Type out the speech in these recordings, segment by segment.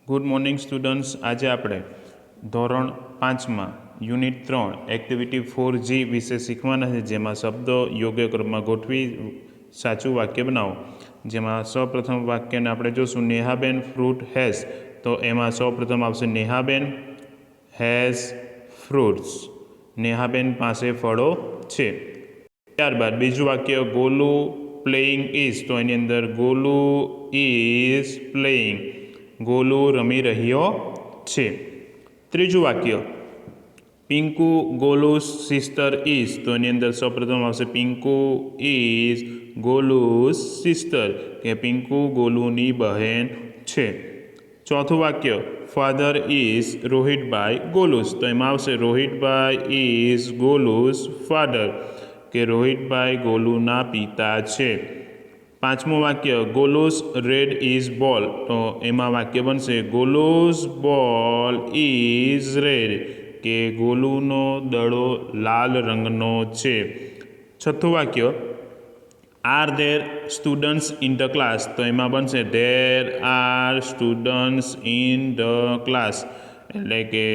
Good morning students. આજે આપણે ધોરણ 5માં યુનિટ 3 એક્ટિવિટી 4G વિશે શીખવાના છે, જેમાં શબ્દો યોગ્ય ક્રમમાં ગોઠવી સાચું વાક્ય બનાવો। જેમાં સૌપ્રથમ વાક્યને આપણે જોશું, નેહાબેન ફ્રૂટ હેઝ, તો એમાં સૌપ્રથમ આવશે નેહાબેન હેઝ ફ્રૂટ્સ, નેહાબેન પાસે ફળો છે। ત્યારબાદ બીજું વાક્ય, ગોલુ પ્લેઇંગ ઇઝ, તો એની અંદર ગોલુ ઇઝ પ્લેઇંગ, ગોલુ રમી રહ્યો છે। ત્રીજું વાક્ય, પિંકુ ગોલુસ સિસ્ટર ઇઝ, તો એની અંદર સૌપ્રથમ આવશે પિંકુ ઇઝ ગોલુસ સિસ્ટર, કે પિંકુ ગોલુની બહેન છે। ચોથું વાક્ય, ફાધર ઇઝ રોહિતભાઈ ગોલુસ, તો એમાં આવશે રોહિતભાઈ ઇઝ ગોલુસ ફાધર, કે રોહિતભાઈ ગોલુના પિતા છે। પાંચમું વાક્ય, ગોલુસ રેડ ઇઝ બોલ, તો એમાં વાક્ય બનશે ગોલુસ બોલ ઇઝ રેડ, કે ગોલુનો દડો લાલ રંગનો છે। છઠ્ઠું વાક્ય, are there students in the class, તો એમાં બનશે there are students in the class, એટલે કે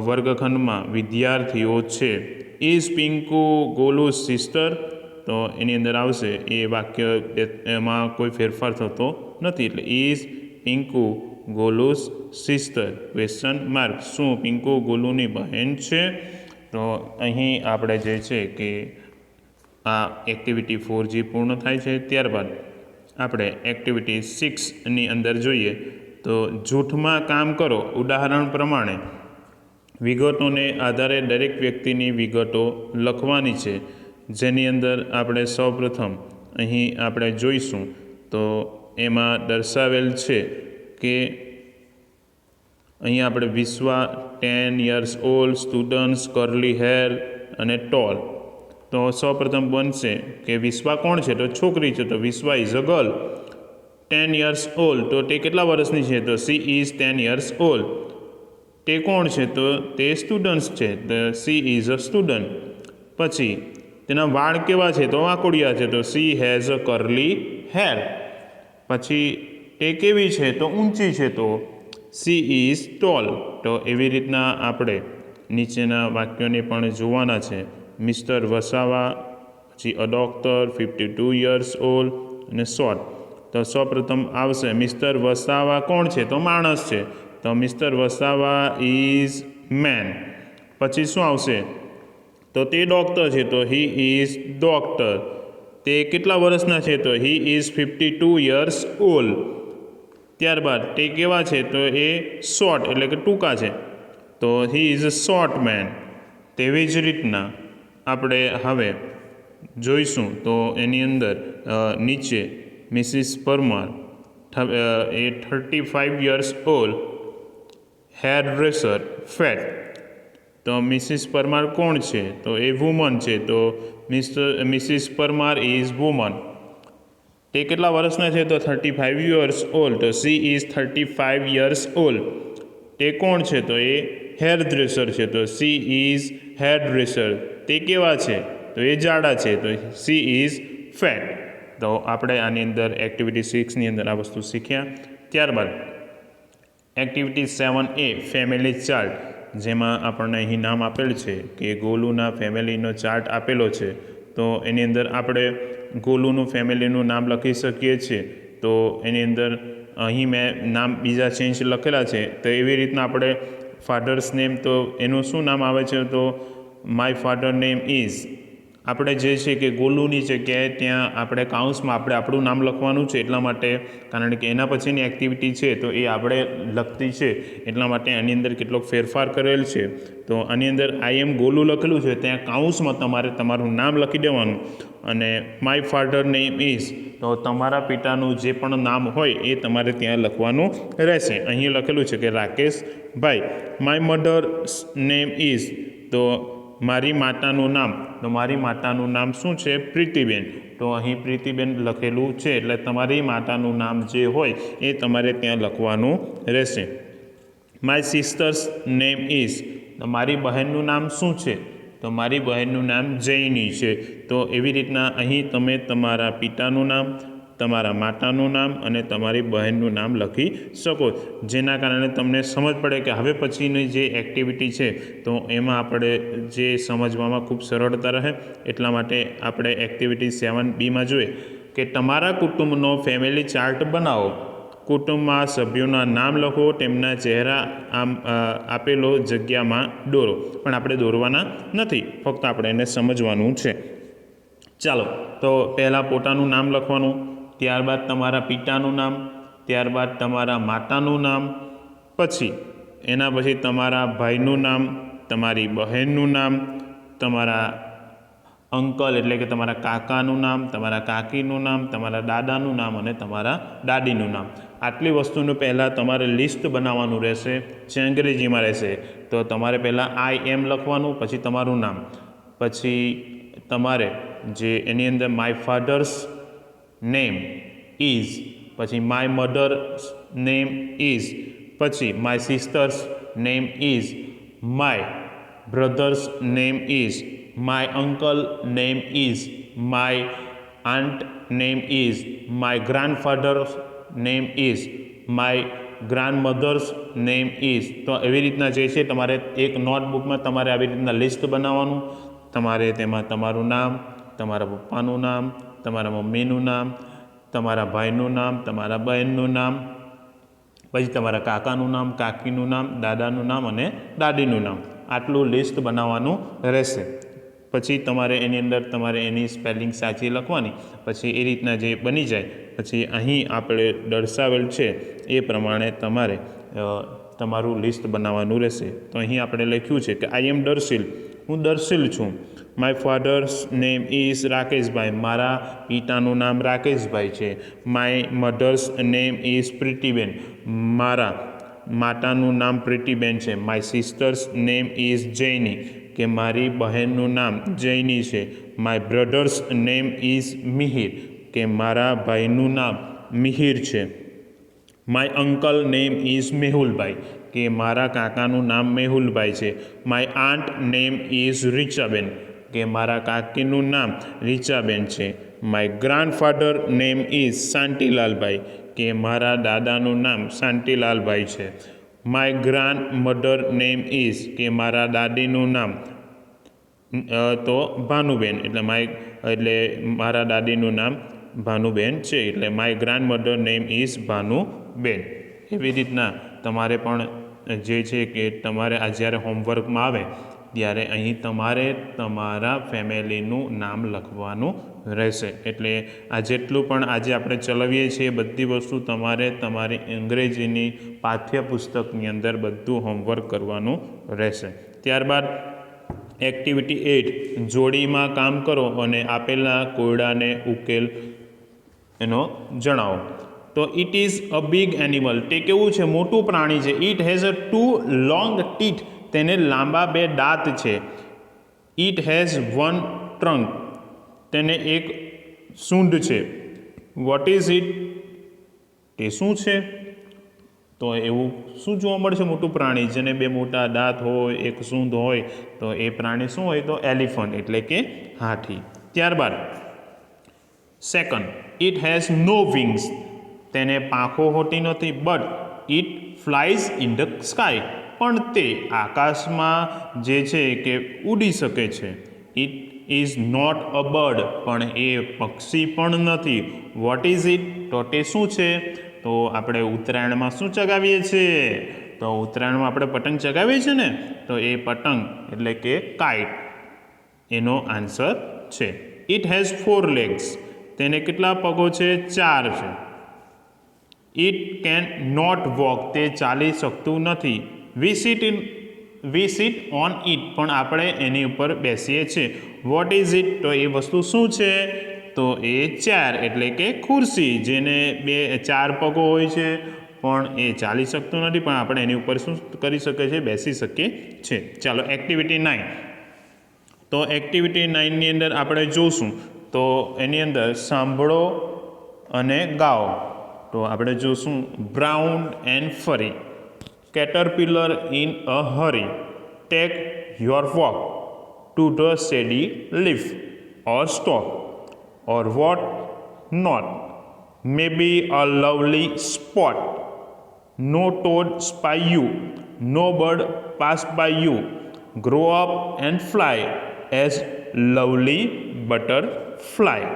વર્ગખંડમાં વિદ્યાર્થીઓ છે। ઇઝ પિંકુ ગોલુસ સિસ્ટર, તો એની અંદર આવશે એ વાક્ય, એમાં કોઈ ફેરફાર થતો નથી, એટલે is Pinku Golu's sister question mark, શું પિંકુ ગોલુની બહેન છે? તો અહીં આપણે જે છે કે આ એક્ટિવિટી 4G પૂર્ણ થાય છે। ત્યારબાદ આપણે એક્ટિવિટી 6ની અંદર જોઈએ તો, જૂથમાં કામ કરો, ઉદાહરણ પ્રમાણે વિગતોને આધારે દરેક વ્યક્તિની વિગતો લખવાની છે। જેની અંદર આપણે સૌપ્રથમ અહીં આપણે જોઈશું તો એમાં દર્શાવેલ છે કે અહીં આપણે વિશ્વા 10 years ઓલ્ડ, સ્ટુડન્ટ્સ, કરલી હેર અને ટોલ, તો સૌપ્રથમ બનશે કે વિશ્વા કોણ છે? તો છોકરી છે, તો Vishwa is a girl. 10 years old, તો તે કેટલા વર્ષની છે? તો સી ઇઝ 10 years ઓલ્ડ। તે કોણ છે? તો તે સ્ટુડન્ટ્સ છે, તો સી ઇઝ અ સ્ટુડન્ટ। પછી તેના વાળ કેવા છે? તો વાંકોડિયા છે, તો સી હેઝ અ કરલી હેર। પછી તે કેવી છે? તો ઊંચી છે, તો સી ઇઝ ટોલ। તો એવી રીતના આપણે નીચેના વાક્યોને પણ જોવાના છે। મિસ્ટર વસાવા, પછી અ ડૉક્ટર, 52 years ઓલ્ડ અને શોર્ટ, તો સૌપ્રથમ આવશે મિસ્ટર વસાવા કોણ છે? તો માણસ છે, તો મિસ્ટર વસાવા ઇઝ મેન। પછી શું આવશે? તો તે ડૉક્ટર છે, તો હી ઇઝ ડૉક્ટર। તે કેટલા વર્ષના છે? તો હી ઇઝ 52 years ઓલ્ડ। ત્યારબાદ તે કેવા છે? તો એ શોર્ટ એટલે કે ટૂંકા છે, તો he is a short man. તેવી જ રીતના આપણે હવે જોઈશું તો એની અંદર નીચે મિસિસ પરમાર, એ 35 years old, hair dresser, fat, તો મિસિસ પરમાર કોણ છે? તો એ વુમન છે, તો મિસિસ પરમાર ઇઝ વુમન। તે કેટલા વર્ષના છે? તો 35 years ઓલ્ડ, તો સી ઇઝ 35 years ઓલ્ડ। તે કોણ છે? તો એ હેર ડ્રેસર છે, તો સી ઇઝ હેર ડ્રેસર। તે કેવા છે? તો એ જાડા છે, તો સી ઇઝ ફેટ। તો આપણે આની અંદર એક્ટિવિટી 6ની અંદર આ વસ્તુ શીખ્યા। ત્યારબાદ એક્ટિવિટી 7A ફેમિલી ચાર્ટ, જેમાં આપણને અહીં નામ આપેલ છે કે ગોલુના ફેમિલીનો ચાર્ટ આપેલો છે, તો એની અંદર આપણે ગોલુનું ફેમિલીનું નામ લખી શકીએ છીએ। તો એની અંદર અહીં મેં નામ બીજા ચેન્જ લખેલા છે, તો એવી રીતના આપણે ફાધર્સ નેમ, તો એનું શું નામ આવે છે? તો માય ફાધર નેમ ઇઝ, આપણે જે છે કે ગોલુની જગ્યાએ ત્યાં આપણે કાઉન્સમાં આપણે આપણું નામ લખવાનું છે, એટલા માટે, કારણ કે એના પછીની એક્ટિવિટી છે તો એ આપણે લખતી છે, એટલા માટે આની અંદર કેટલોક ફેરફાર કરેલ છે। તો આની અંદર આઈ એમ ગોલુ લખેલું છે, ત્યાં કાઉન્સમાં તમારે તમારું નામ લખી દેવાનું, અને માય ફાધર નેમ ઇઝ, તો તમારા પિતાનું જે પણ નામ હોય એ તમારે ત્યાં લખવાનું રહેશે। અહીં લખેલું છે કે રાકેશભાઈ। માય મધર્સ નેમ ઇઝ, તો મારી માતાનું નામ, તો મારી માતાનું નામ શું છે? પ્રીતિબેન, તો અહીં પ્રીતિબેન લખેલું છે, એટલે તમારી માતાનું નામ જે હોય એ તમારે ત્યાં લખવાનું રહેશે। માય સિસ્ટર્સ નેમ ઇઝ, તો મારી બહેનનું નામ શું છે? તો મારી બહેનનું નામ જૈની છે। તો એવી રીતના અહીં તમે તમારા પિતાનું નામ, તમારા માતાનું નામ અને તમારી બહેનનું નામ લખી શકો, જેના કારણે તમને સમજ પડે કે હવે પછીની જે એક્ટિવિટી છે તો એમાં આપણે જે સમજવામાં ખૂબ સરળતા રહે. એટલા માટે આપણે એક્ટિવિટી 7B જોઈએ કે તમારા કુટુંબનો ફેમિલી ચાર્ટ બનાવો. કુટુંબમાં સભ્યોના નામ લખો, તેમના ચહેરા આપેલો જગ્યામાં દોરો. પણ આપણે દોરવાના નથી, ફક્ત આપણે એને સમજવાનું છે. ચાલો, તો પહેલાં પોતાનું નામ લખવાનું, ત્યારબાદ તમારા પિતાનું નામ, ત્યારબાદ તમારા માતાનું નામ, પછી એના પછી તમારા ભાઈનું નામ, તમારી બહેનનું નામ, તમારા અંકલ એટલે કે તમારા કાકાનું નામ, તમારા કાકીનું નામ, તમારા દાદાનું નામ અને તમારા દાદીનું નામ. આટલી વસ્તુનું પહેલાં તમારે લિસ્ટ બનાવવાનું રહેશે, જે અંગ્રેજીમાં રહેશે. તો તમારે પહેલાં IM લખવાનું, પછી તમારું નામ, પછી તમારે જે એની અંદર માય ફાધર્સ નેમ ઇઝ, પછી માય મધર્સ નેમ ઇઝ, પછી my sister's name is, my brother's name is, my uncle name is, my aunt name is, my grandfather's name is, my grandmother's name is. તો એવી રીતના જે છે તમારે એક નોટબુકમાં તમારે આવી રીતના લિસ્ટ બનાવવાનું. તમારે તેમાં તમારું નામ, તમારા પપ્પાનું નામ, તમારા મમ્મીનું નામ, તમારા ભાઈનું નામ, તમારા બહેનનું નામ, પછી તમારા કાકાનું નામ, કાકીનું નામ, દાદાનું નામ અને દાદીનું નામ, આટલું લિસ્ટ બનાવવાનું રહેશે. પછી તમારે એની અંદર તમારે એની સ્પેલિંગ સાચી લખવાની. પછી એ રીતના જે બની જાય પછી અહીં આપણે દર્શાવેલ છે એ પ્રમાણે તમારે તમારું લિસ્ટ બનાવવાનું રહેશે. તો અહીં આપણે લખ્યું છે કે આઈ એમ દર્શિલ, હું દર્શિલ છું. માય ફાધર્સ નેમ ઇઝ રાકેશભાઈ, મારા પિતાનું નામ રાકેશભાઈ છે. My mother's name is Pritiben, મારા માતાનું નામ પ્રીતિબેન છે. My sister's name is Jaini, કે મારી બહેનનું નામ જૈની છે. My brother's name is Mihir, કે મારા ભાઈનું નામ મિહિર છે. માય અંકલ નેમ ઇઝ મેહુલભાઈ, કે મારા કાકાનું નામ મેહુલભાઈ છે. My aunt name is Richaben, કે મારા કાકીનું નામ રીચાબેન છે. માય ગ્રાન્ડફાધર નેમ ઇઝ શાંતિલાલભાઈ, કે મારા દાદાનું નામ શાંતિલાલભાઈ છે. My grandmother name is, કે મારા દાદીનું નામ તો ભાનુબેન, એટલે મારા દાદીનું નામ ભાનુબેન છે. એટલે my grandmother name is Bhanuben. એવી રીતના તમારે પણ જે છે કે તમારે આ જ્યારે હોમવર્કમાં આવે ત્યારે અહીં તમારે તમારા ફેમિલીનું નામ લખવાનું રહેશે. એટલે આ જેટલું પણ આજે આપણે ચલાવીએ છીએ બધી વસ્તુ તમારે તમારી અંગ્રેજીની પાઠ્યપુસ્તકની અંદર બધું હોમવર્ક કરવાનું રહેશે. ત્યારબાદ એક્ટિવિટી 8, જોડીમાં કામ કરો અને આપેલા કોયડાને ઉકેલ એનો જણાવો. તો it is a big animal, તે કેવું છે? મોટું પ્રાણી છે. It has a 2 long teeth, તેને લાંબા 2 દાંત છે. ઇટ હેઝ 1 ટ્રંક, તેને એક સૂંઢ છે. વોટ ઇઝ ઇટ, તે શું છે? તો એવું શું જોવા મળશે? મોટું પ્રાણી જેને 2 મોટા દાંત હોય, એક સૂંઢ હોય, તો એ પ્રાણી શું હોય? તો એલિફન્ટ એટલે કે હાથી. ત્યારબાદ second, it has no wings, તેને પાંખો હોતી નથી. But it flies in the sky, પણ તે આકાશમાં જે છે કે ઉડી શકે છે. It is not a bird, પણ એ પક્ષી પણ નથી. વોટ ઇઝ ઇટ, તો તે શું છે? તો આપણે ઉત્તરાયણમાં શું ચગાવીએ છીએ? તો ઉત્તરાયણમાં આપણે પતંગ ચગાવીએ છીએ ને, તો એ પતંગ એટલે કે કાઇટ એનો આન્સર છે. ઇટ હેઝ 4 legs, તેને કેટલા પગો છે? 4 છે. ઇટ કેન નોટ વોક, તે ચાલી શકતું નથી. વી સીટ ઓન ઇટ, પણ આપણે એની ઉપર બેસીએ છીએ. વોટ ઇઝ ઇટ, તો એ વસ્તુ શું છે? તો એ ચેર એટલે કે ખુરશી, જેને 4 પગો હોય છે પણ એ ચાલી શકતું નથી, પણ આપણે એની ઉપર શું કરી શકીએ છીએ? બેસી શકીએ છીએ. ચાલો એક્ટિવિટી 9. તો એક્ટિવિટી 9ની અંદર આપણે જોશું તો એની અંદર સાંભળો અને ગાઓ. તો આપણે જોશું brown and furry, caterpillar in a hurry, take your walk to the shady leaf or stop or what not, may be a lovely spot. No toad spy you. No bird pass by you. Grow up and fly as lovely butterfly.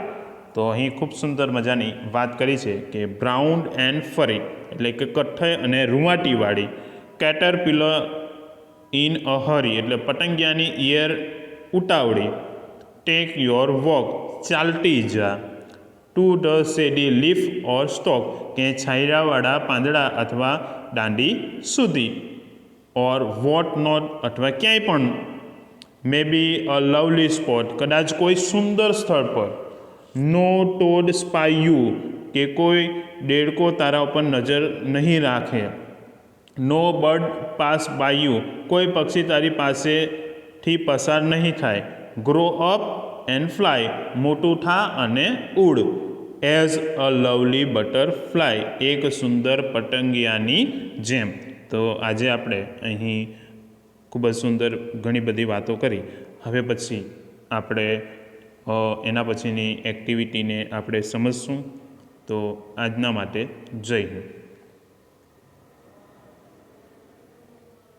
તો અહીં ખૂબ સુંદર મજાની વાત કરી છે કે brown and ફરી એટલે કે કઠ્ઠઈ અને રૂંવાટીવાળી. કેટરપિલર ઇન અ હરી એટલે પતંગિયાની ઈયર ઉતાવળી. ટેક યોર વોક ચાલતી જા. To the shady leaf or stalk કે છાંયડાવાળા પાંદડા અથવા દાંડી સુધી. ઓર વોટ નોટ અથવા ક્યાંય પણ. મે બી અ લવલી સ્પોટ કદાચ કોઈ સુંદર સ્થળ પર. નો ટોડ સ્પાય યુ કે કોઈ દેડકો તારા ઉપર નજર નહીં રાખે. નો બર્ડ પાસ બાય યુ કોઈ પક્ષી તારી પાસેથી પસાર નહીં થાય. ગ્રો અપ એન્ડ ફ્લાય મોટું થા અને ઉડ. એઝ અ લવલી બટરફ્લાય એક સુંદર પતંગિયાની જેમ. તો આજે આપણે અહીં ખૂબ જ સુંદર ઘણી બધી વાતો કરી. હવે પછી આપણે એના પછીની એક્ટિવિટીને આપણે સમજશું. તો આજના માટે જય હિન્દ.